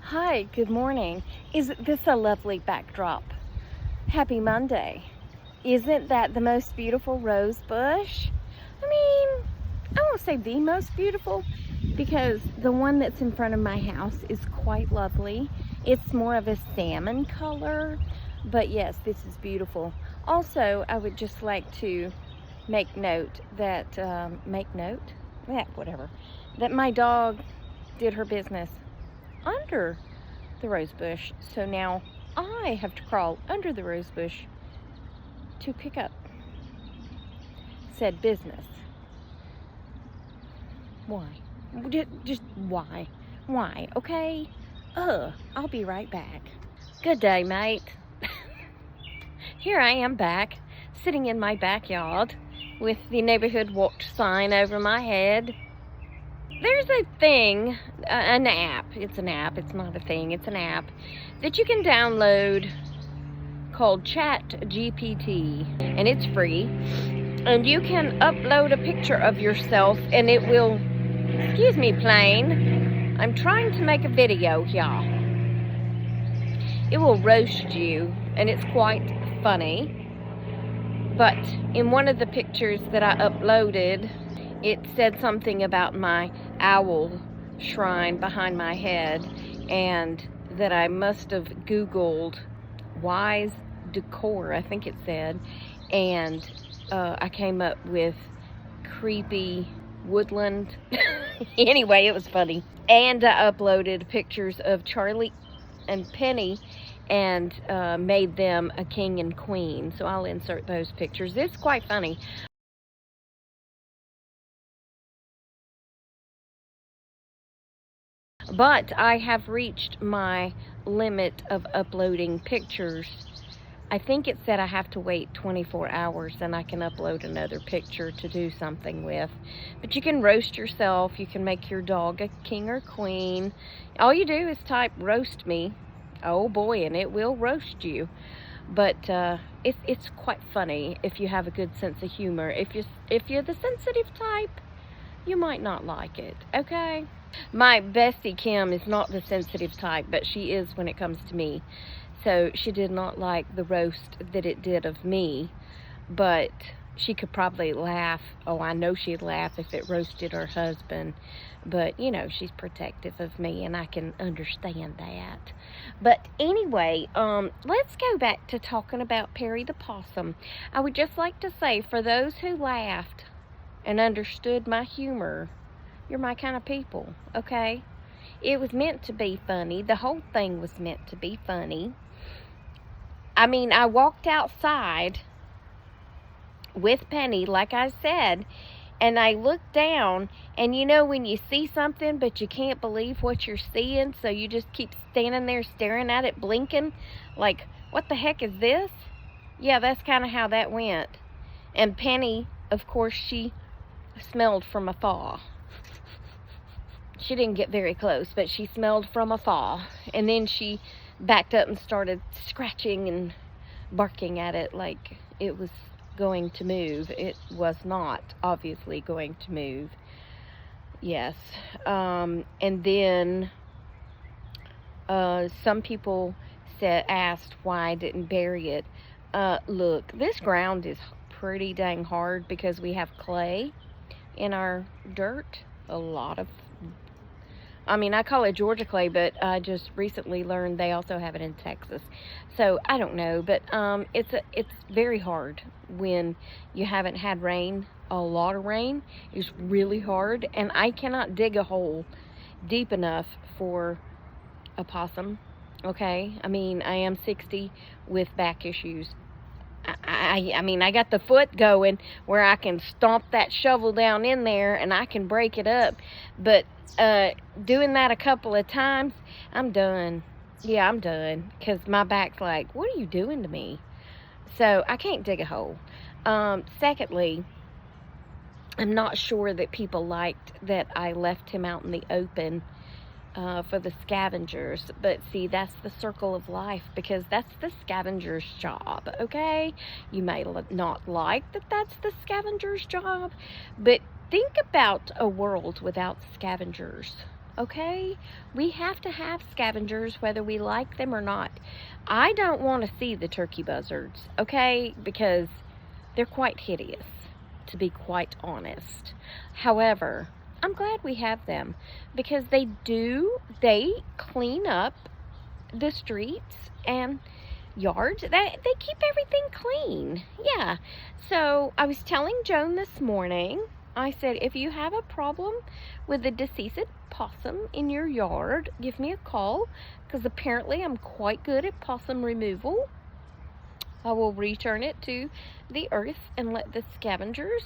Hi, good morning. Isn't this a lovely backdrop? Happy Monday. Isn't that the most beautiful rose bush? I mean, I won't say the most beautiful because the one that's in front of my house is quite lovely. It's more of a salmon color, but yes, this is beautiful. Also, I would just like to make note that, whatever, that my dog did her business under the rose bush. So now I have to crawl under the rose bush to pick up said business. Why? Just why? Why? Okay? I'll be right back. Good day, mate. Here I am back, sitting in my backyard with the neighborhood watch sign over my head. There's a thing, an app, it's not a thing, it's an app that you can download called ChatGPT, and it's free, and you can upload a picture of yourself and it will, excuse me plane, I'm trying to make a video here. It will roast you, and it's quite funny. But in one of the pictures that I uploaded, it said something about my owl shrine behind my head, and that I must have Googled wise decor, I think it said, and I came up with creepy woodland. Anyway, it was funny. And I uploaded pictures of Charlie and Penny and made them a king and queen. So I'll insert those pictures. It's quite funny. But I have reached my limit of uploading pictures. I think it said I have to wait 24 hours and I can upload another picture to do something with. But you can roast yourself. You can make your dog a king or queen. All you do is type roast me. Oh boy, and it will roast you. But it's quite funny if you have a good sense of humor. If you're the sensitive type, you might not like it, okay? My bestie Kim is not the sensitive type, but she is when it comes to me. So she did not like the roast that it did of me, but she could probably laugh. Oh, I know she'd laugh if it roasted her husband. But, you know, she's protective of me, and I can understand that. But anyway, let's go back to talking about Perry the Possum. I would just like to say, for those who laughed and understood my humor, you're my kind of people, okay? It was meant to be funny. The whole thing was meant to be funny. I mean, I walked outside with Penny, like I said, and I looked down, and you know when you see something but you can't believe what you're seeing, so you just keep standing there staring at it, blinking, like, what the heck is this? Yeah, that's kind of how that went. And Penny, of course, she smelled from afar. She didn't get very close, but she smelled from afar. And then she backed up and started scratching and barking at it like it was going to move. It was not obviously going to move. Yes. And then some people asked why I didn't bury it. Look, this ground is pretty dang hard because we have clay in our dirt. A lot of, I mean, I call it Georgia clay, but I just recently learned they also have it in Texas. So I don't know, but it's very hard when you haven't had rain. A lot of rain is really hard, and I cannot dig a hole deep enough for a possum. Okay, I mean, I am 60 with back issues. I mean, I got the foot going where I can stomp that shovel down in there and I can break it up. But doing that a couple of times, I'm done. Yeah, I'm done. Because my back's like, what are you doing to me? So I can't dig a hole. Secondly, I'm not sure that people liked that I left him out in the open for the scavengers. But see, that's the circle of life, because that's the scavenger's job, okay? You may not like that that's the scavenger's job, but think about a world without scavengers. okay? We have to have scavengers whether we like them or not. I don't want to see the turkey buzzards, okay? Because they're quite hideous, to be quite honest. However, I'm glad we have them because they clean up the streets and yards. They keep everything clean. Yeah. So I was telling Joan this morning, I said, if you have a problem with a deceased possum in your yard, give me a call because apparently I'm quite good at possum removal. I will return it to the earth and let the scavengers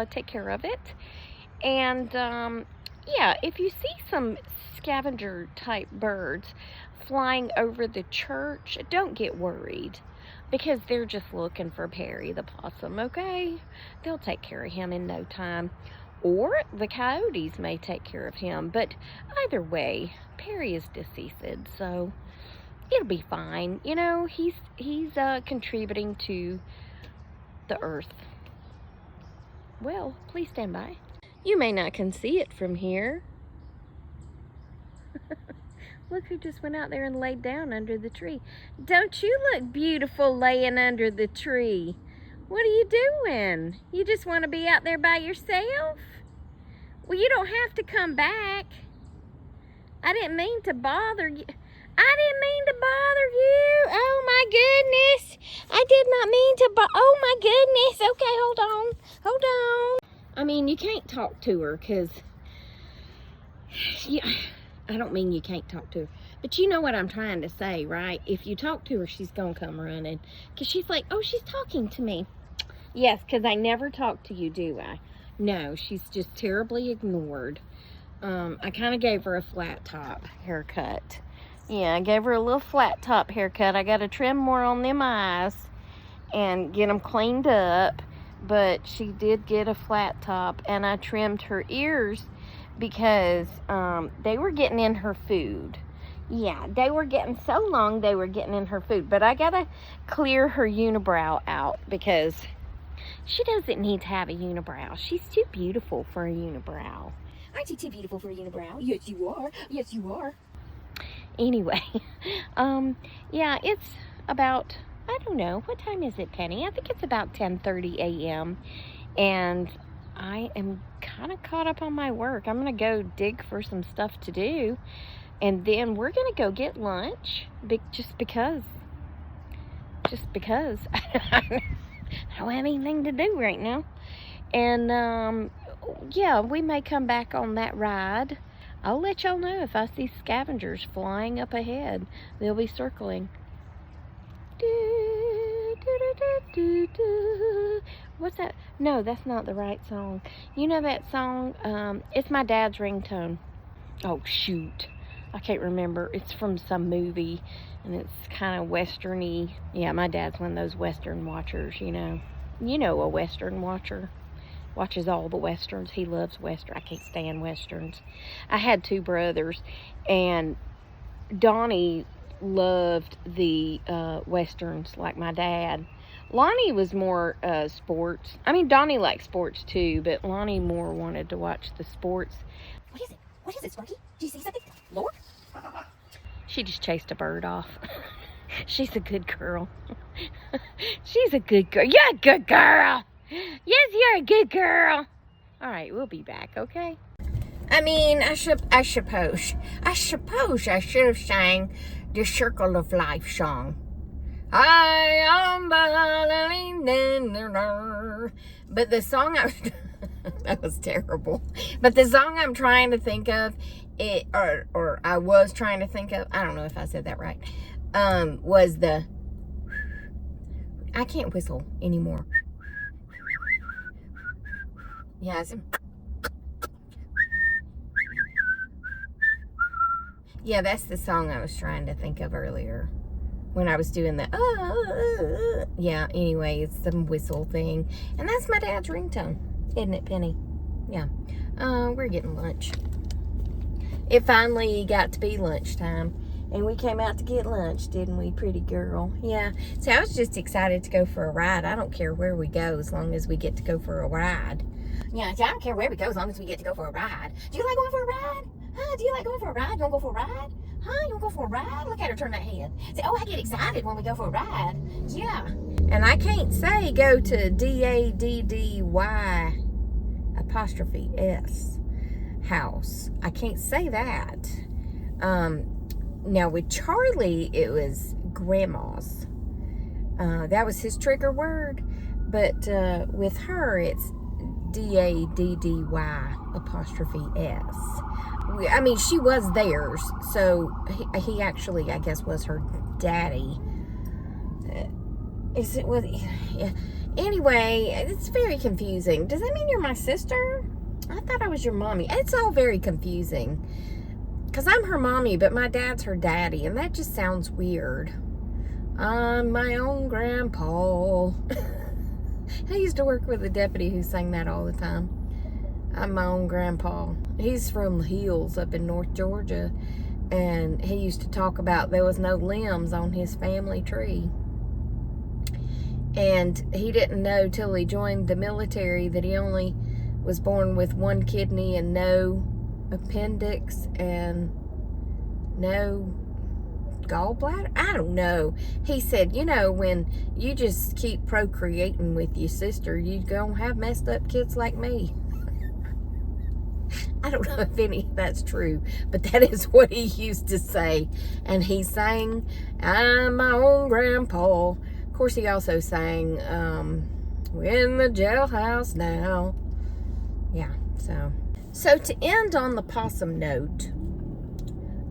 take care of it. And yeah, if you see some scavenger type birds flying over the church, don't get worried because they're just looking for Perry the possum, okay? They'll take care of him in no time. Or the coyotes may take care of him, but either way, Perry is deceased, so it'll be fine. You know, he's contributing to the earth. Well, please stand by. You may not can see it from here. Look who just went out there and laid down under the tree. Don't you look beautiful laying under the tree? What are you doing? You just want to be out there by yourself? Well, you don't have to come back. I didn't mean to bother you. I didn't mean to bother you. Oh my goodness. I did not mean to oh my goodness. Okay, hold on. Hold on. I mean, you can't talk to her because I don't mean you can't talk to her. But you know what I'm trying to say, right? If you talk to her, she's going to come running. Because she's like, oh, she's talking to me. Yes, because I never talk to you, do I? No, she's just terribly ignored. I kind of gave her a flat top haircut. Yeah, I gave her a little flat top haircut. I got to trim more on them eyes and get them cleaned up. But she did get a flat top. And I trimmed her ears because they were getting in her food. Yeah, they were getting so long they were getting in her food. But I got to clear her unibrow out because she doesn't need to have a unibrow. She's too beautiful for a unibrow. Aren't you too beautiful for a unibrow? Yes, you are. Yes, you are. Anyway, yeah, it's about, I don't know, what time is it, Penny? I think it's about 10:30 a.m. And I am kind of caught up on my work. I'm going to go dig for some stuff to do. And then we're going to go get lunch just because I don't have anything to do right now. And, yeah, we may come back on that ride. I'll let y'all know if I see scavengers flying up ahead. They'll be circling. What's that? No, that's not the right song. You know that song? It's my dad's ringtone. Oh, shoot. I can't remember. It's from some movie, and it's kind of western-y. Yeah, my dad's one of those western watchers, you know. You know a western watcher. Watches all the westerns. He loves western. I can't stand westerns. I had two brothers, and Donnie loved the westerns like my dad. Lonnie was more sports. I mean, Donnie liked sports too, but Lonnie more wanted to watch the sports. What is it? What is it, Sparky? Do you see something? Lord? She just chased a bird off. She's a good girl. She's a good girl. You're a good girl. Yes, you're a good girl. All right, we'll be back, okay? I mean, I suppose I should have sang the Circle of Life song. I am but the song that was terrible. But the song I'm trying to think of, or I was trying to think of, I don't know if I said that right, was the, I can't whistle anymore. Yeah, yeah, that's the song I was trying to think of earlier when I was doing the, yeah, anyway, it's some whistle thing. And that's my dad's ringtone, isn't it, Penny? Yeah. We're getting lunch. It finally got to be lunchtime, and we came out to get lunch, didn't we, pretty girl? Yeah. So I was just excited to go for a ride. I don't care where we go as long as we get to go for a ride. Yeah, I don't care where we go as long as we get to go for a ride. Do you like going for a ride? Huh, do you like going for a ride? You want to go for a ride? Huh, you want to go for a ride? Look at her turn that head. Say, oh, I get excited when we go for a ride. Yeah. And I can't say go to DADDY''S house. I can't say that. Now with Charlie, it was grandma's. That was his trigger word. But with her, it's DADDY''S. I mean, she was theirs, so he actually, I guess, was her daddy. Is it with? Yeah. Anyway, it's very confusing. Does that mean you're my sister? I thought I was your mommy. It's all very confusing. Because I'm her mommy, but my dad's her daddy, and that just sounds weird. I'm my own grandpa. I used to work with a deputy who sang that all the time. I'm my own grandpa. He's from the hills up in North Georgia, and he used to talk about there was no limbs on his family tree. And he didn't know till he joined the military that he only was born with one kidney and no appendix and no gallbladder. I don't know. He said, you know, when you just keep procreating with your sister, you're gonna have messed up kids like me. I don't know if any of that's true, but that is what he used to say. And he sang, I'm my own grandpa. Of course, he also sang, we're in the jailhouse now. Yeah, so to end on the possum note,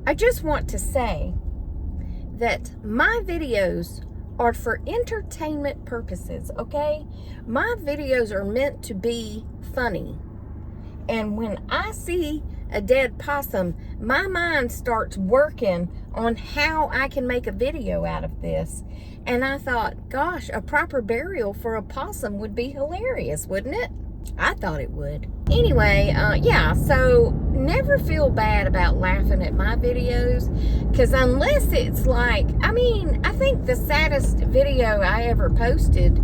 I just want to say that my videos are for entertainment purposes, okay? My videos are meant to be funny. And when I see a dead possum, my mind starts working on how I can make a video out of this. And I thought, gosh, a proper burial for a possum would be hilarious, wouldn't it? I thought it would. Anyway, yeah, so never feel bad about laughing at my videos, because unless it's like, I mean, I think the saddest video I ever posted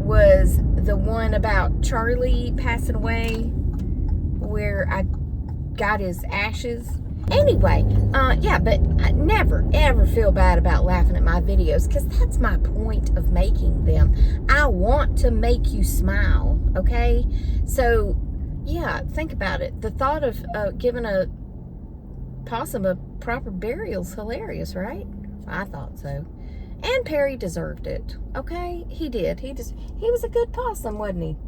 was the one about Charlie passing away, where I got his ashes. Anyway, yeah, but I never, ever feel bad about laughing at my videos, because that's my point of making them. I want to make you smile, okay? So, yeah, think about it. The thought of giving a possum a proper burial is hilarious, right? I thought so. And Perry deserved it, okay? He did. He was a good possum, wasn't he?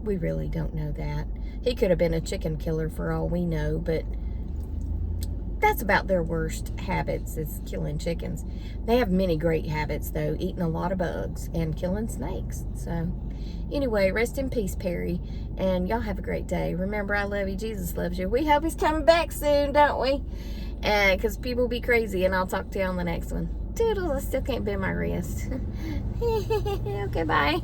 We really don't know that. He could have been a chicken killer for all we know, but that's about their worst habits, is killing chickens. They have many great habits, though, eating a lot of bugs and killing snakes. So, anyway, rest in peace, Perry, and y'all have a great day. Remember, I love you. Jesus loves you. We hope he's coming back soon, don't we? Because people be crazy, and I'll talk to you on the next one. Toodles, I still can't bend my wrist. Okay, bye.